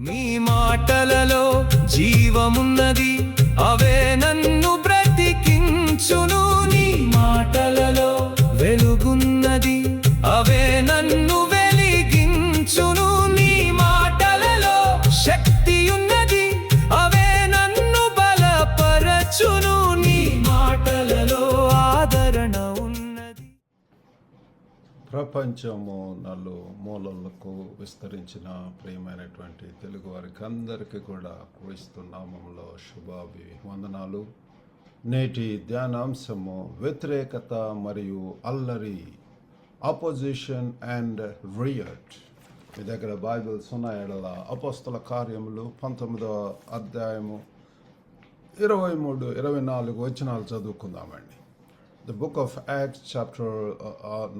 నీ మాటలలో జీవమున్నది, అవే నన్ను బ్రతికించును. నీ మాటలలో వెలుగున్నది, అవే నన్ను వెలిగించును. నీ మాటలలో శక్తియున్నది, అవే నన్ను బలపరచును. నీ మాటలలో ఆదరణ ఉన్నది. ప్రపంచము మూలలకు విస్తరించిన ప్రియమైనటువంటి తెలుగు వారికి అందరికీ కూడా క్రీస్తు నామములో శుభాభివందనాలు. నేటి ధ్యానాంశము వ్యతిరేకత మరియు అల్లరి, అపోజిషన్ అండ్ రియట్. మీ దగ్గర బైబిల్స్ ఉన్నాయడల అపోస్తల కార్యములు 19వ అధ్యాయము 23-24 వచనాలు చదువుకుందామండి. The book of Acts chapter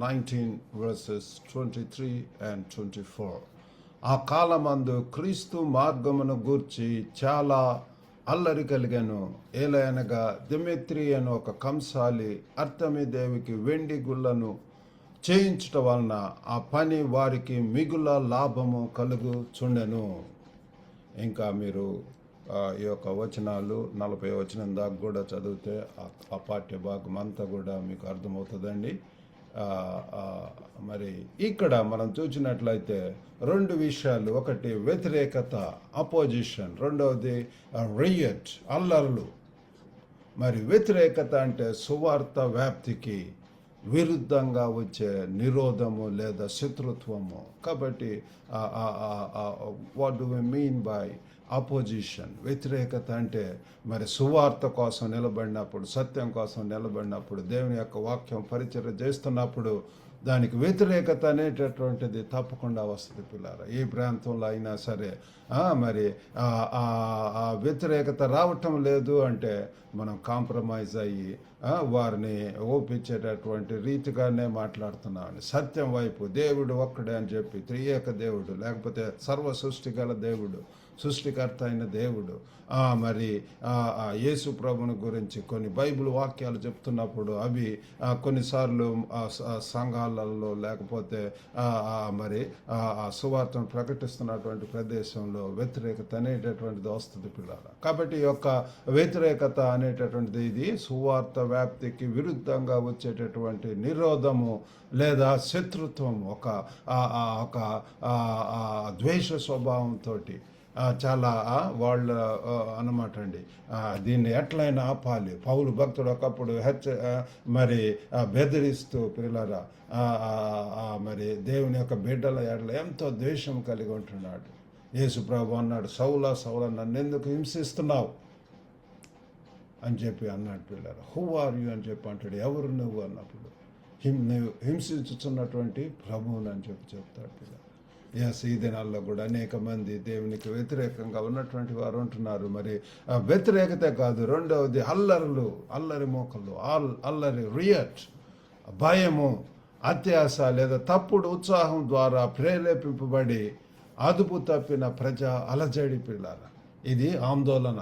19 verses 23 and 24. ఆ కాలమందు క్రీస్తు మార్గమును గూర్చి చాలా అల్లరి కలిగాను. ఏలయనగా దెమెత్రి అని ఒక కంసాలి అర్తెమిదేవికి వెండి గుళ్ళను చేయించుట వలన ఆ పని వారికి మిగుల లాభము కలుగుచుండెను. ఇంకా మీరు ఈ యొక్క వచనాలు 40 వచనం దాకా కూడా చదివితే ఆ పాఠ్య భాగం అంతా కూడా మీకు అర్థమవుతుందండి. మరి ఇక్కడ మనం చూసినట్లయితే 2 విషయాలు, ఒకటి వ్యతిరేకత అపోజిషన్, రెండవది రియట్ అల్లర్లు. మరి వ్యతిరేకత అంటే సువార్త వ్యాప్తికి విరుద్ధంగా వచ్చే నిరోధము లేదా శత్రుత్వము. కాబట్టి what do we mean by opposition? వ్యతిరేకత అంటే మరి సువార్త కోసం నిలబడినప్పుడు, సత్యం కోసం నిలబడినప్పుడు, దేవుని యొక్క వాక్యం పరిచర్య చేస్తున్నప్పుడు దానికి వ్యతిరేకత అనేటటువంటిది తప్పకుండా వస్తుంది పిల్లారా. ఏ ప్రాంతంలో అయినా సరే మరి ఆ వ్యతిరేకత రావటం లేదు అంటే మనం కాంప్రమైజ్ అయ్యి వారిని ఓపించేటటువంటి రీతిగానే మాట్లాడుతున్నామని. సత్యం వైపు దేవుడు ఒక్కడే అని చెప్పి త్రియేక దేవుడు, లేకపోతే సర్వ సృష్టి గల దేవుడు, సృష్టికర్త అయిన దేవుడు, మరి యేసు ప్రభుని గురించి కొన్ని బైబిల్ వాక్యాలు చెప్తున్నప్పుడు అవి కొన్నిసార్లు సంఘాలలో లేకపోతే మరి సువార్తను ప్రకటిస్తున్నటువంటి ప్రదేశంలో వ్యతిరేకత అనేటటువంటిది వస్తుంది పిల్లల. కాబట్టి ఈ యొక్క వ్యతిరేకత అనేటటువంటిది ఇది సువార్త వ్యాప్తికి విరుద్ధంగా వచ్చేటటువంటి నిరోధము లేదా శత్రుత్వం, ఒక ద్వేష స్వభావంతో చాలా వాళ్ళు అన్నమాట అండి. దీన్ని ఎట్లయినా ఆపాలి. పౌలు భక్తుడు ఒకప్పుడు మరి బెదిరిస్తూ పిల్లరా మరి దేవుని యొక్క బిడ్డల ఎడల ఎంతో ద్వేషం కలిగి ఉంటున్నాడు. యేసు ప్రభు అన్నాడు, సౌలా సౌలా నన్ను ఎందుకు హింసిస్తున్నావు అని చెప్పి అన్నాడు పిల్లరా. హూ ఆర్ యూ అని చెప్పి అంటాడు. ఎవరు నువ్వు అన్నప్పుడు నువ్వు హింసించుతున్నటువంటి ప్రభువుని అని చెప్పి చెప్తాడు పిల్లలు. ఈ దినాల్లో కూడా అనేక మంది దేవునికి వ్యతిరేకంగా ఉన్నటువంటి వారు ఉంటున్నారు. మరి వ్యతిరేకత కాదు, రెండవది అల్లరులు, అల్లరి మోకలు, అల్లరి రియట్, భయము, అత్యాశ లేదా తప్పుడు ఉత్సాహం ద్వారా ప్రేరేపింపబడి అదుపు తప్పిన ప్రజా అలజడి పిల్లల. ఇది ఆందోళన,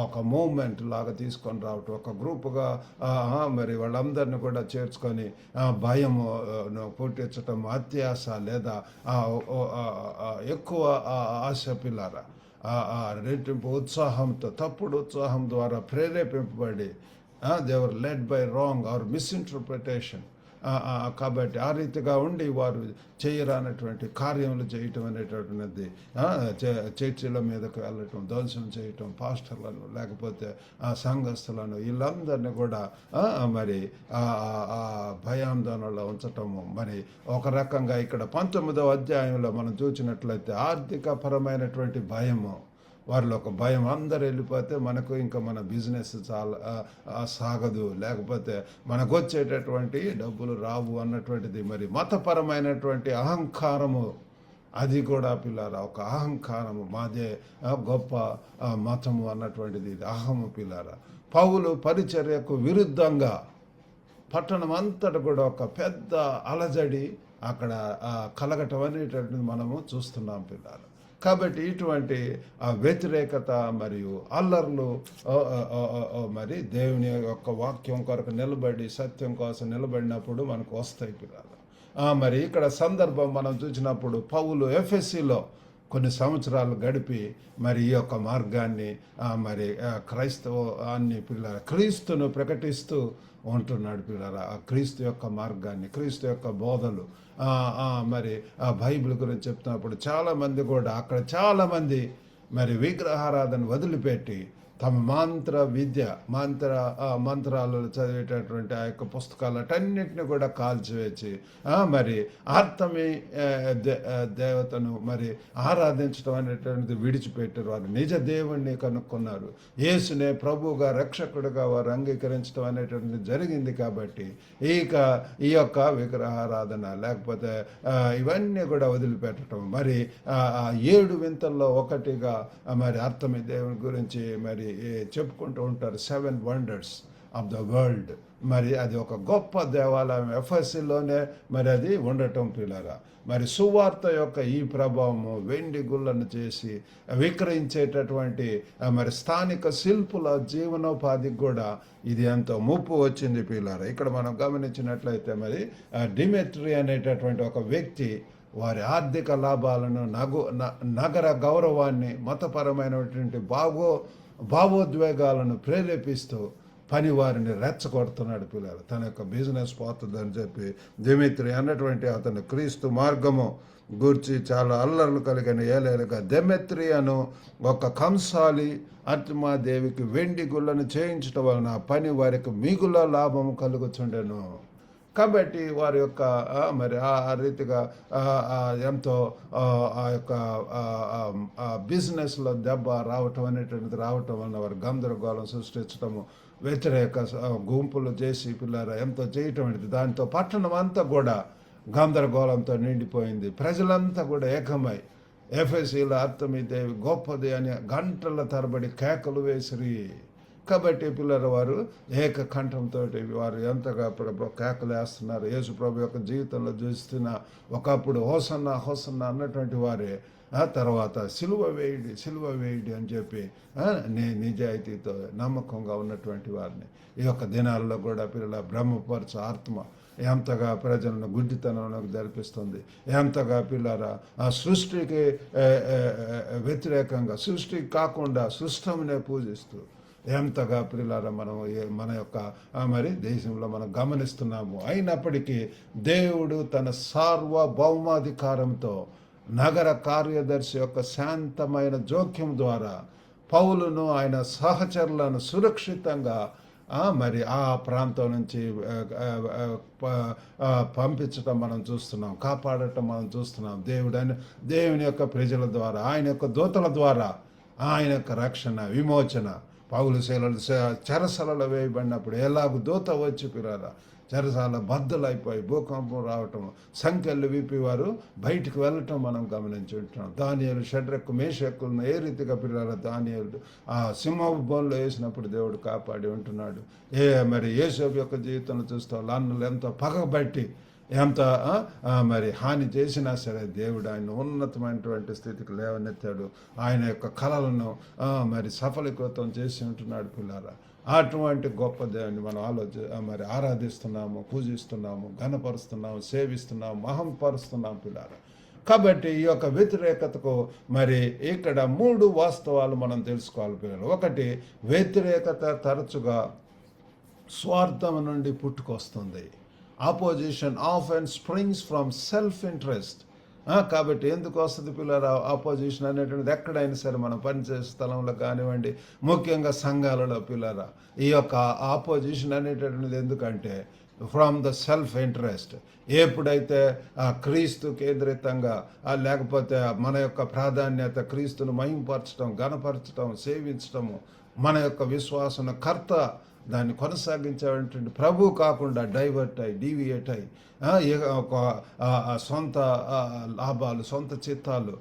ఒక మూవ్మెంట్ లాగా తీసుకొని రావటం, ఒక గ్రూపుగా మరి వాళ్ళందరినీ కూడా చేర్చుకొని భయము పుట్టించటం, అత్యాశ లేదా ఎక్కువ ఆశ పిల్లరా, రెట్టింపు ఉత్సాహంతో, తప్పుడు ఉత్సాహం ద్వారా ప్రేరేపింపబడి they were led by wrong or misinterpretation. కాబట్టి ఆ రీతిగా ఉండి వారు చేయరానటువంటి కార్యములు చేయటం అనేటటువంటిది, చర్చిల మీదకు వెళ్ళటం, ధ్వంసం చేయటం, పాస్టర్లను లేకపోతే సంఘస్థులను వీళ్ళందరినీ కూడా మరి భయాందోళనలో ఉంచటము. మరి ఒక రకంగా ఇక్కడ 19వ అధ్యాయంలో మనం చూసినట్లయితే ఆర్థిక పరమైనటువంటి భయము, వారిలో ఒక భయం. అందరు వెళ్ళిపోతే మనకు ఇంకా మన బిజినెస్ చాలా సాగదు, లేకపోతే మనకు వచ్చేటటువంటి డబ్బులు రావు అన్నటువంటిది. మరి మతపరమైనటువంటి అహంకారము, అది కూడా పిల్లారా ఒక అహంకారము, మాదే గొప్ప మతము అన్నటువంటిది, ఇది అహము పిల్లారా. పౌలు పరిచర్యకు విరుద్ధంగా పట్టణం అంతటా కూడా ఒక పెద్ద అలజడి అక్కడ కలగటం అనేటటువంటిది మనము చూస్తున్నాం పిల్లారా. కాబట్టి ఇటువంటి వ్యతిరేకత మరియు అల్లర్లు మరి దేవుని యొక్క వాక్యం కొరకు నిలబడి సత్యం కోసం నిలబడినప్పుడు మనకు వస్తాయి పిల్లలు. మరి ఇక్కడ సందర్భం మనం చూసినప్పుడు పౌలు ఎఫెసీలో కొన్ని సంవత్సరాలు గడిపి మరి ఈ యొక్క మార్గాన్ని మరి క్రైస్తవాన్ని పిల్లల క్రీస్తును ప్రకటిస్తూ ఉంటున్నాడు పిల్లరా. ఆ క్రీస్తు యొక్క మార్గాన్ని, క్రీస్తు యొక్క బోధలు మరి ఆ బైబిల్ గురించి చెప్తున్నప్పుడు చాలామంది కూడా అక్కడ చాలామంది మరి విగ్రహారాధన వదిలిపెట్టి తమ మంత్రాలు చదివేటటువంటి ఆ యొక్క పుస్తకాలన్నింటినీ కూడా కాల్చివేసి మరి ఆర్తమి దేవతను మరి ఆరాధించడం అనేటువంటిది విడిచిపెట్టారు. వారు నిజ దేవుణ్ణి కనుక్కున్నారు. యేసునే ప్రభువుగా రక్షకుడుగా వారు అంగీకరించడం అనేటువంటిది జరిగింది. కాబట్టి ఈ యొక్క విగ్రహారాధన లేకపోతే ఇవన్నీ కూడా వదిలిపెట్టడం మరి 7 వింతల్లో ఒకటిగా మరి ఆర్తమి దేవుని గురించి మరి చెప్పుకుంటూ ఉంటారు. 7 వండర్స్ ఆఫ్ ద వరల్డ్. మరి అది ఒక గొప్ప దేవాలయం ఎఫ్ఎస్సిలోనే మరి అది ఉండటం పిల్లరా. మరి సువార్త యొక్క ఈ ప్రభావము వెండి గుళ్ళను చేసి విక్రయించేటటువంటి మరి స్థానిక శిల్పుల జీవనోపాధికి కూడా ఇది ఎంతో ముప్పు వచ్చింది పిల్లరా. ఇక్కడ మనం గమనించినట్లయితే మరి డిమెట్రీ అనేటటువంటి ఒక వ్యక్తి వారి ఆర్థిక లాభాలను నగర గౌరవాన్ని మతపరమైనటువంటి భావోద్వేగాలను ప్రేరేపిస్తూ పని వారిని రెచ్చగొడుతున్నాడు పిల్లలు. తన యొక్క బిజినెస్ పోతుందని చెప్పి డిమెట్రీ అన్నటువంటి అతను క్రీస్తు మార్గము గూర్చి చాలా అల్లర్లు కలిగిన ఏలేలుగా డెమెత్రి అను ఒక కంసాలి అర్తిమాదేవికి వెండి గుళ్ళను చేయించడం వలన పని వారికి మిగుల లాభము కలుగుచుండెను. కాబట్టి వారి యొక్క మరి ఆ రీతిగా ఎంతో ఆ యొక్క బిజినెస్లో దెబ్బ రావటం వలన వారు గందరగోళం సృష్టించడము, వ్యతిరేక గుంపులు చేసి పిల్లలు ఎంతో చేయటం అనేది దాంతో పట్టణం అంతా కూడా గందరగోళంతో నిండిపోయింది. ప్రజలంతా కూడా ఏకమై ఎఫెసీల ఆర్తమి దేవి గొప్పది అని గంటల తరబడి కేకలు వేసిరి. కాబట్టి పిల్లల వారు ఏకకంఠంతో వారు ఎంతగా కేకలు వేస్తున్నారు. యేసు ప్రభు యొక్క జీవితంలో చూస్తున్న ఒకప్పుడు హోసన్నా అన్నటువంటి వారే తర్వాత సిలువ వేయుడి అని చెప్పి నిజాయితీతో నమ్మకంగా ఉన్నటువంటి వారిని ఈ యొక్క దినాల్లో కూడా పిల్లల బ్రహ్మపరచ ఆత్మ ఎంతగా ప్రజలను గుడ్డితనంలోకి జరిపిస్తుంది, ఎంతగా పిల్లరా ఆ సృష్టికి వ్యతిరేకంగా, సృష్టికి కాకుండా సృష్టమునే పూజిస్తూ ఎంతగా పిల్లల మన యొక్క మరి దేశంలో మనం గమనిస్తున్నాము. అయినప్పటికీ దేవుడు తన సార్వభౌమాధికారంతో నగర కార్యదర్శి యొక్క శాంతమైన జోక్యం ద్వారా పౌలును ఆయన సహచరులను సురక్షితంగా మరి ఆ ప్రాంతం నుంచి పంపించటం మనం చూస్తున్నాం, కాపాడటం మనం చూస్తున్నాం. దేవుని యొక్క ప్రజల ద్వారా, ఆయన యొక్క దూతల ద్వారా ఆయన యొక్క రక్షణ, విమోచన. పౌలు చెరసలలో వేయబడినప్పుడు ఎలాగూ దూత వచ్చి పిల్లరా చెరసాల బద్దలైపోయి భూకంపం రావటం, సంఖ్యలు విప్పి వారు బయటికి వెళ్ళటం మనం గమనించి ఉంటున్నాం. దానియేలు షడ్రకు మేషకులను ఏ రీతిగా పిల్లల దానియేలు ఆ సింహపు బోన్లో వేసినప్పుడు దేవుడు కాపాడి ఉంటున్నాడు. మరి యేసోబు యొక్క జీవితంలో చూస్తాం, లాన్నులు ఎంతో పగబట్టి ఎంత మరి హాని చేసినా సరే దేవుడు ఆయన ఉన్నతమైనటువంటి స్థితికి లేవనెత్తాడు. ఆయన యొక్క కళలను మరి సఫలీకృతం చేసి ఉంటున్నాడు పిల్లారా. అటువంటి గొప్ప దేవుని మనం మరి ఆరాధిస్తున్నాము, పూజిస్తున్నాము, ఘనపరుస్తున్నాము, సేవిస్తున్నాము, మహంపరుస్తున్నాము పిల్లారా. కాబట్టి ఈ యొక్క వ్యతిరేకతకు మరి ఇక్కడ 3 వాస్తవాలు మనం తెలుసుకోవాలి పిల్లలు. ఒకటి, వ్యతిరేకత తరచుగా స్వార్థం నుండి పుట్టుకొస్తుంది. Opposition often springs from self interest. కాబట్టి ఎందుకు వస్తుంది పిల్లల ఆపోజిషన్ అనేటువంటిది? ఎక్కడైనా సరే మనం పనిచేసే స్థలంలో కానివ్వండి, ముఖ్యంగా సంఘాలలో పిల్లల ఈ యొక్క ఆపోజిషన్ అనేటటువంటిది ఎందుకంటే ఫ్రమ్ ద సెల్ఫ్ ఇంట్రెస్ట్. ఎప్పుడైతే క్రీస్తు కేంద్రితంగా లేకపోతే మన యొక్క ప్రాధాన్యత క్రీస్తును మహింపరచడం, ఘనపరచడం, సేవించటము, మన యొక్క విశ్వాసన కర్త దాన్ని కొనసాగించేటువంటి ప్రభు కాకుండా డీవియేట్ అయి ఒక సొంత లాభాలు, సొంత చిత్తాలు,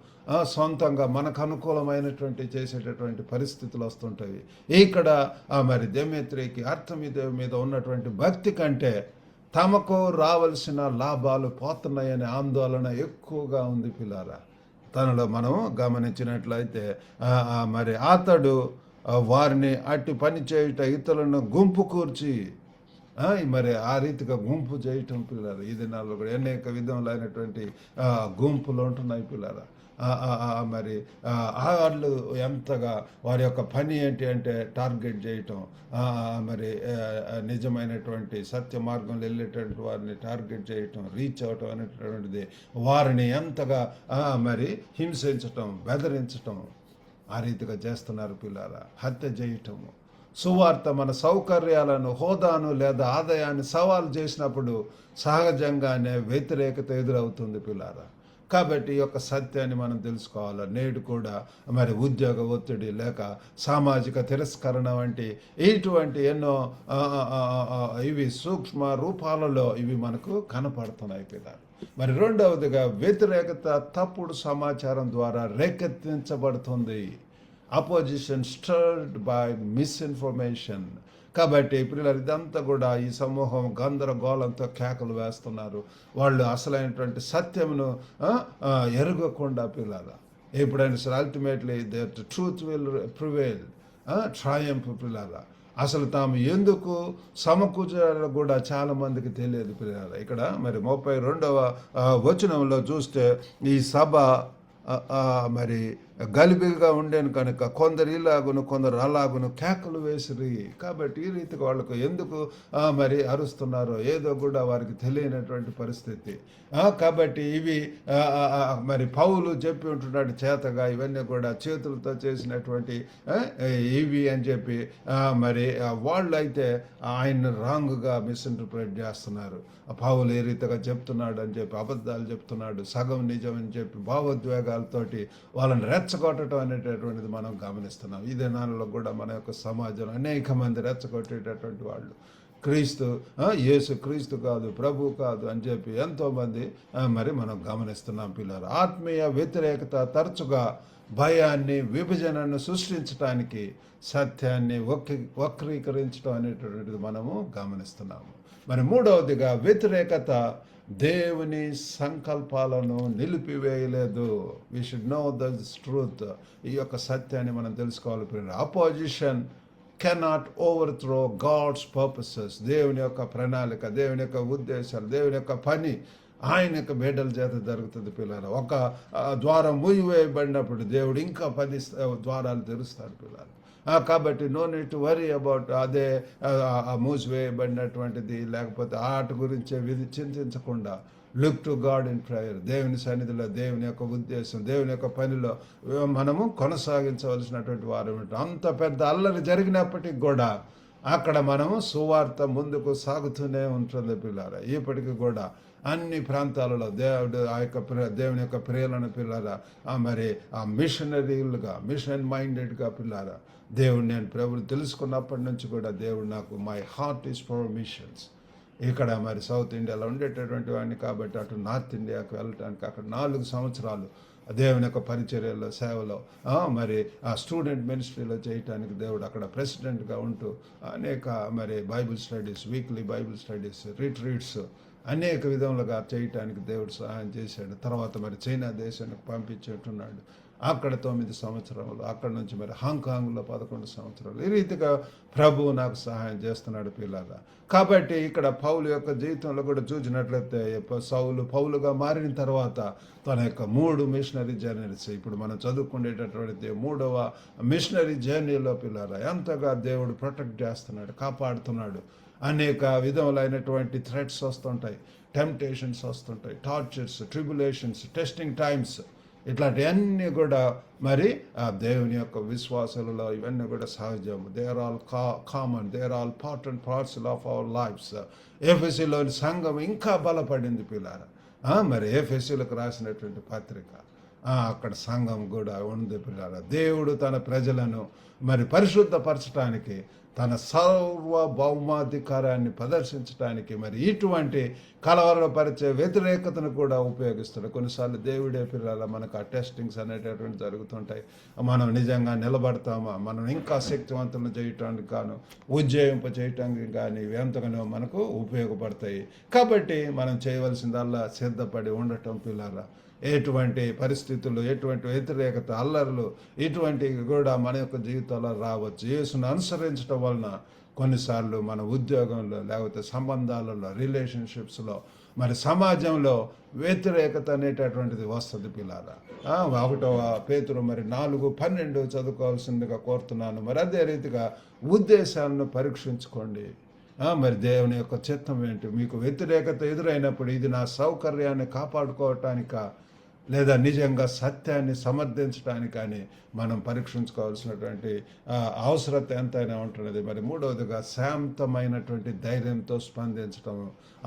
సొంతంగా మనకు అనుకూలమైనటువంటి చేసేటటువంటి పరిస్థితులు వస్తుంటాయి. ఇక్కడ మరి డెమెత్రికి అర్తమిదేవి మీద ఉన్నటువంటి భక్తి కంటే తమకు రావాల్సిన లాభాలు పోతున్నాయనే ఆందోళన ఎక్కువగా ఉంది పిల్లారా. తనలో మనం గమనించినట్లయితే మరి అతడు వారిని అట్టి పని చేయుట, ఇతరులను గుంపు కూర్చి మరి ఆ రీతిగా గుంపు చేయటం పిల్లలు. ఈ దినాల్లో కూడా అనేక విధములైనటువంటి గుంపులు ఉంటున్నాయి పిల్లలు. మరి వాళ్ళు ఎంతగా వారి యొక్క పని ఏంటి అంటే టార్గెట్ చేయటం, మరి నిజమైనటువంటి సత్య మార్గంలో వెళ్ళేటువంటి వారిని టార్గెట్ చేయటం, రీచ్ అవటం అనేటటువంటిది వారిని ఎంతగా మరి హింసించటం, బెదిరించటం, ఆ రీతిగా చేస్తున్నారు పిల్లారా. హత్య చేయటము, సువార్త మన సౌకర్యాలను, హోదాను లేదా ఆదాయాన్ని సవాలు చేసినప్పుడు సహజంగానే వ్యతిరేకత ఎదురవుతుంది పిల్లారా. కాబట్టి ఈ యొక్క సత్యాన్ని మనం తెలుసుకోవాలి. నేడు కూడా మరి ఉద్యోగ ఒత్తిడి లేక సామాజిక తిరస్కరణ వంటి ఇటువంటి ఎన్నో ఇవి సూక్ష్మ రూపాలలో ఇవి మనకు కనపడుతున్నాయి పిల్లారు. మరి రెండవదిగా వ్యతిరేకత తప్పుడు సమాచారం ద్వారా రేకెత్తించబడుతుంది. Opposition stirred by misinformation. కాబట్టి పిల్లలు ఇదంతా కూడా ఈ సమూహం గందరగోళంతో కేకలు వేస్తున్నారు. వాళ్ళు అసలైనటువంటి సత్యమును ఎరగకుండా పిల్లల ఎప్పుడైనా సరే ultimately that truth will prevail, Triumph పిల్లల. అసలు తాము ఎందుకు సమకూర్చారో కూడా చాలా మందికి తెలియదు పిల్లల. ఇక్కడ మరి 32వ వచనంలో చూస్తే ఈ సభ మరి గలిబిలిగా ఉండేను కనుక కొందరు ఇలాగును కొందరు అలాగును కేకలు వేసిరి. కాబట్టి ఈ రీతిగా వాళ్ళకు ఎందుకు మరి అరుస్తున్నారో ఏదో కూడా వారికి తెలియనటువంటి పరిస్థితి. కాబట్టి ఇవి మరి పౌలు చెప్పి ఉంటున్నాడు చేతగా ఇవన్నీ కూడా చేతులతో చేసినటువంటి ఇవి అని చెప్పి మరి వాళ్ళు అయితే ఆయన రాంగ్గా మిస్ఇంటర్ప్రిట్ చేస్తున్నారు. పౌలు ఏ రీతిగా చెప్తున్నాడు అని చెప్పి అబద్ధాలు చెప్తున్నాడు, సగం నిజం అని చెప్పి భావోద్వేగాలతోటి వాళ్ళని రెచ్చగొట్టడం అనేటటువంటిది మనం గమనిస్తున్నాం. ఈ దినాలలో కూడా మన యొక్క సమాజంలో అనేక మంది రెచ్చగొట్టేటటువంటి వాళ్ళు క్రీస్తు యేసు క్రీస్తు కాదు, ప్రభు కాదు అని చెప్పి ఎంతోమంది మరి మనం గమనిస్తున్నాం పిల్లలు. ఆత్మీయ వ్యతిరేకత తరచుగా భయాన్ని, విభజనను సృష్టించడానికి సత్యాన్ని వక్రీకరించడం అనేటటువంటిది మనము గమనిస్తున్నాము. మరి మూడవదిగా వ్యతిరేకత దేవుని సంకల్పాలను నిలిపివేయలేదు. We should know this truth. ఈ యొక్క సత్యాన్ని మనం తెలుసుకోవాలి. Opposition cannot overthrow God's purposes. దేవుని యొక్క ప్రణాళిక, దేవుని యొక్క ఉద్దేశాలు, దేవుని యొక్క పని ఆయన యొక్క బిడ్డల చేత జరుగుతుంది పిల్లలు. ఒక ద్వారం మూసివేయబడినప్పుడు దేవుడు ఇంకా 10 ద్వారాలు తెరుస్తాడు పిల్లలు. కాబట్టి no need to worry about అదే మూసివేయబడినటువంటిది లేకపోతే ఆట గురించి చింతించకుండా look to God in prayer. దేవుని సన్నిధిలో దేవుని యొక్క ఉద్దేశం, దేవుని యొక్క పనిలో మనము కొనసాగించవలసినటువంటి వారు. అంత పెద్ద అల్లరి జరిగినప్పటికి కూడా అక్కడ మనము సువార్త ముందుకు సాగుతూనే ఉంటుంది పిల్లారా. ఇప్పటికీ కూడా అన్ని ప్రాంతాలలో దేవుని యొక్క ప్రియులను పిల్లారా మరి ఆ మిషనరీలుగా, మిషన్ మైండెడ్గా పిల్లారా దేవుడు నేను ప్రభుని తెలుసుకున్నప్పటి నుంచి కూడా దేవుడు నాకు my heart is for machines. ఇక్కడ మరి సౌత్ ఇండియాలో ఉండేటటువంటి వాడిని కాబట్టి అటు నార్త్ ఇండియాకు వెళ్ళటానికి అక్కడ 4 సంవత్సరాలు దేవుని యొక్క పరిచర్యలో, సేవలో మరి ఆ స్టూడెంట్ మినిస్ట్రీలో చేయటానికి దేవుడు అక్కడ ప్రెసిడెంట్గా ఉంటూ అనేక మరి Bible studies, weekly Bible studies, retreats అనేక విధములుగా చేయటానికి దేవుడు సహాయం చేశాడు. తర్వాత మరి చైనా దేశానికి పంపించేట్టున్నాడు. అక్కడ 9 సంవత్సరాలు, అక్కడ నుంచి మరి హాంకాంగ్లో 11 సంవత్సరాలు. ఈ రీతిగా ప్రభువు నాకు సహాయం చేస్తున్నాడు పిల్లగా. కాబట్టి ఇక్కడ పౌలు యొక్క జీవితంలో కూడా చూసినట్లయితే పౌలుగా మారిన తర్వాత తన యొక్క 3 మిషనరీ జర్నీస్, ఇప్పుడు మనం చదువుకునేటటువంటి 3వ మిషనరీ జర్నీలో పిల్లరా ఎంతగా దేవుడు ప్రొటెక్ట్ చేస్తున్నాడు, కాపాడుతున్నాడు. అనేక విధములైనటువంటి థ్రెట్స్ వస్తుంటాయి, టెంప్టేషన్స్ వస్తుంటాయి, టార్చర్స్, ట్రిబులేషన్స్, టెస్టింగ్ టైమ్స్, ఇట్లాంటివన్నీ కూడా మరి ఆ దేవుని యొక్క విశ్వాసాలలో ఇవన్నీ కూడా సహజం. They are all common, they are all part and parcel of our lifes. ఎఫెసీలోని సంఘం ఇంకా బలపడింది పిల్లారా. మరి ఎఫెసీలకు రాసినటువంటి పత్రిక అక్కడ సంఘం కూడా ఉంది పిల్లారా. దేవుడు తన ప్రజలను మరి పరిశుద్ధపరచడానికి, తన సార్వభౌమాధికారాన్ని ప్రదర్శించడానికి మరి ఇటువంటి కలవరపరిచే వ్యతిరేకతను కూడా ఉపయోగిస్తాడు. కొన్నిసార్లు దేవుడే పిల్లల మనకు ఆ టెస్టింగ్స్ అనేటటువంటి జరుగుతుంటాయి. మనం నిజంగా నిలబడతామా, మనం ఇంకా శక్తివంతులను చేయటానికి గాను, ఉజ్జయింప చేయటానికి కానీ ఎంతగానో మనకు ఉపయోగపడతాయి. కాబట్టి మనం చేయవలసిందల్లా సిద్ధపడి ఉండటం పిల్లల. ఎటువంటి పరిస్థితులు, ఎటువంటి వ్యతిరేకత, అల్లర్లు ఇటువంటివి కూడా మన యొక్క జీవితాల్లో రావచ్చు. యేసును అనుసరించడం వలన కొన్నిసార్లు మన ఉద్యోగంలో లేకపోతే సంబంధాలలో, రిలేషన్షిప్స్లో మరి సమాజంలో వ్యతిరేకత అనేటటువంటిది వస్తుంది పిల్లారా. 1 పేతురు మరి 4:12 చదువుకోవాల్సిందిగా కోరుతున్నాను. మరి అదే రీతిగా ఉద్దేశాలను పరీక్షించుకోండి. మరి దేవుని యొక్క చిత్తం ఏంటి? మీకు వ్యతిరేకత ఎదురైనప్పుడు ఇది నా సౌకర్యాన్ని కాపాడుకోవటానిక లేదా నిజంగా సత్యాన్ని సమర్థించడానికని మనం పరీక్షించుకోవాల్సినటువంటి అవసరత ఎంతైనా ఉంటున్నది. మరి మూడవదిగా శాంతమైనటువంటి ధైర్యంతో స్పందించడం.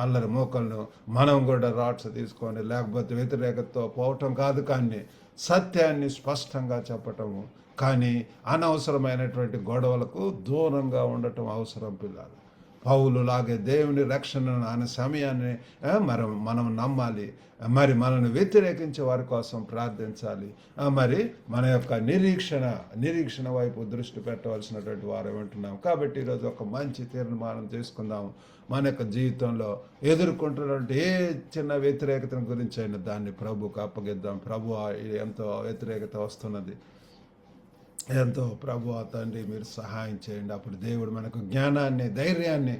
అల్లరి మోకలను మనం కూడా రాట్స్ తీసుకొని లేకపోతే వ్యతిరేకతతో పోవటం కాదు, కానీ సత్యాన్ని స్పష్టంగా చెప్పటము. కానీ అనవసరమైనటువంటి గొడవలకు దూరంగా ఉండటం అవసరం పిల్లలు. పౌలు లాగే దేవుని రక్షణను అనే సమయాన్ని మనం నమ్మాలి. మరి మనల్ని వ్యతిరేకించే వారి కోసం ప్రార్థించాలి. మరి మన యొక్క నిరీక్షణ వైపు దృష్టి పెట్టవలసినటువంటి వారు ఏమంటున్నాం. కాబట్టి ఈరోజు ఒక మంచి తీర్మానం చేసుకుందాం. మన యొక్క జీవితంలో ఎదుర్కొంటున్నటువంటి ఏ చిన్న వ్యతిరేకతను గురించి అయినా దాన్ని ప్రభువుకు అప్పగిద్దాం. ప్రభు ఎంతో వ్యతిరేకత వస్తున్నది, ఎంతో ప్రభువా తండ్రి మీరు సహాయం చేయండి. అప్పుడు దేవుడు మనకు జ్ఞానాన్ని ధైర్యాన్ని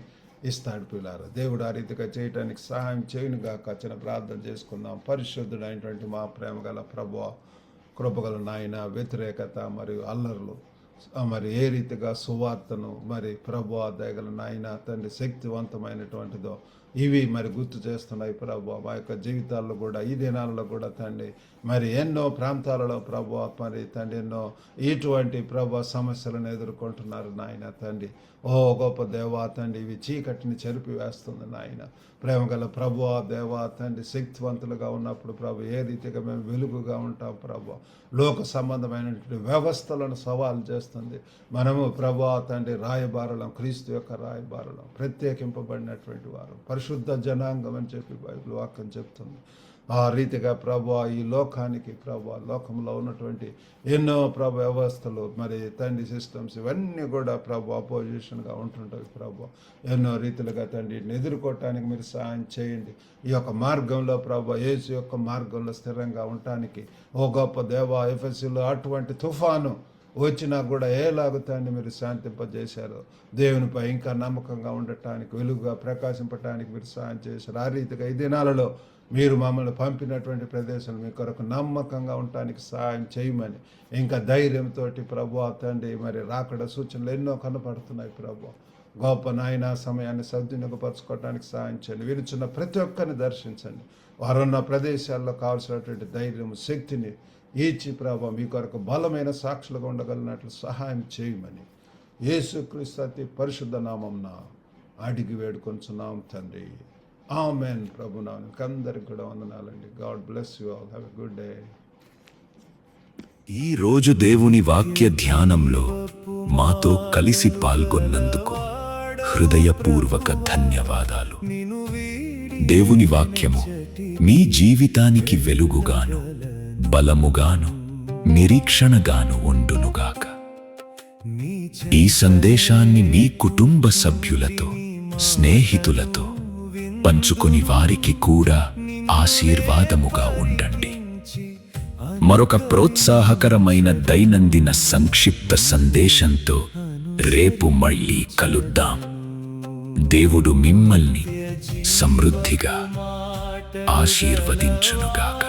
ఇస్తాడు పిల్లారు. దేవుడు ఆ రీతిగా చేయడానికి సహాయం చేయనుగాక. చిన్న ప్రార్థన చేసుకుందాం. పరిశుద్ధుడైనటువంటి మా ప్రేమ గల ప్రభువా, కృపగల నాయన, వ్యతిరేకత మరియు అల్లర్లు మరి ఏ రీతిగా సువార్తను మరి ప్రభువా దయగల నాయన తండ్రి శక్తివంతమైనటువంటిదో ఇవి మరి గుర్తు చేస్తున్నాయి ప్రభు. మా యొక్క జీవితాల్లో కూడా ఈ దినాలలో కూడా తండ్రి మరి ఎన్నో ప్రాంతాలలో ప్రభు మరి తండ్రి ఎన్నో ఇటువంటి ప్రభు సమస్యలను ఎదుర్కొంటున్నారు నాయన తండ్రి. ఓ గొప్ప దేవా తండ్రి, ఇవి చీకటిని చెరిపి వేస్తుంది నాయన. ప్రేమగల ప్రభు దేవా తండ్రి, శక్తివంతులుగా ఉన్నప్పుడు ప్రభు ఏ రీతిగా మేము వెలుగుగా ఉంటాం ప్రభు. లోక సంబంధమైనటువంటి వ్యవస్థలను సవాలు చేస్తుంది. మనము ప్రభు తండ్రి రాయబారులం, క్రీస్తు యొక్క రాయబారులం, ప్రత్యేకింపబడినటువంటి వారు, పరిశుద్ధ జనాంగం అని చెప్పి బైబిల్ వాక్యం చెప్తుంది. ఆ రీతిగా ప్రభు ఈ లోకానికి లోకంలో ఉన్నటువంటి ఎన్నో వ్యవస్థలు మరి తండ్రి సిస్టమ్స్ ఇవన్నీ కూడా అపోజిషన్గా ఉంటుంటాయి ఎన్నో రీతిలుగా తండ్రిని ఎదుర్కోవటానికి మీరు సహాయం చేయండి. ఈ యొక్క మార్గంలో యేసు యొక్క మార్గంలో స్థిరంగా ఉండటానికి ఓ గొప్ప దేవా, ఎఫెసీలో అటువంటి తుఫాను వచ్చినా కూడా ఏలాగుతాన్ని మీరు శాంతింపజేశారు. దేవునిపై ఇంకా నమ్మకంగా ఉండటానికి, వెలుగుగా ప్రకాశింపటానికి మీరు సహాయం చేశారు. ఆ రీతిగా ఈ దినాలలో మీరు మమ్మల్ని పంపినటువంటి ప్రదేశం మీ కొరకు నమ్మకంగా ఉండటానికి సహాయం చేయమని, ఇంకా ధైర్యంతో ప్రభువా తండ్రి మరి రాకడ సూచనలు ఎన్నో కనపడుతున్నాయి ప్రభువా. గొప్ప నాయన సమయాన్ని సద్వినియోగపరచుకోవడానికి సహాయం చేయండి. విరుచున్న ప్రతి ఒక్కరిని దర్శించండి. వారున్న ప్రదేశాల్లో కావాల్సినటువంటి ధైర్యం, శక్తిని ఇచ్చి ప్రభువా మీ కొరకు బలమైన సాక్షులుగా ఉండగలిగినట్లు సహాయం చేయమని యేసుక్రీస్తు అతి పరిశుద్ధ నామమున అడిగి వేడుకొంచున్నాం తండ్రి. ఆమెన్. ప్రభునామమున అందరికి కూడా వందనాలండి. God bless you all. Have a good day. ఈ రోజు దేవుని వాక్య ధ్యానంలో మాతో కలిసి పాల్గొన్నందుకు హృదయపూర్వక ధన్యవాదాలు. దేవుని వాక్యము మీ జీవితానికి వెలుగుగాను, బలముగాను, నిరీక్షణగాను ఉండునుగాక. ఈ సందేశాన్ని మీ కుటుంబ సభ్యులతో, స్నేహితులతో పంచుకొని వారికి కూడా ఆశీర్వాదముగా ఉండండి. మరొక ప్రోత్సాహకరమైన దైనందిన సంక్షిప్త సందేశంతో రేపు మళ్ళీ కలుద్దాం. దేవుడు మిమ్మల్ని సమృద్ధిగా ఆశీర్వదించునుగాక.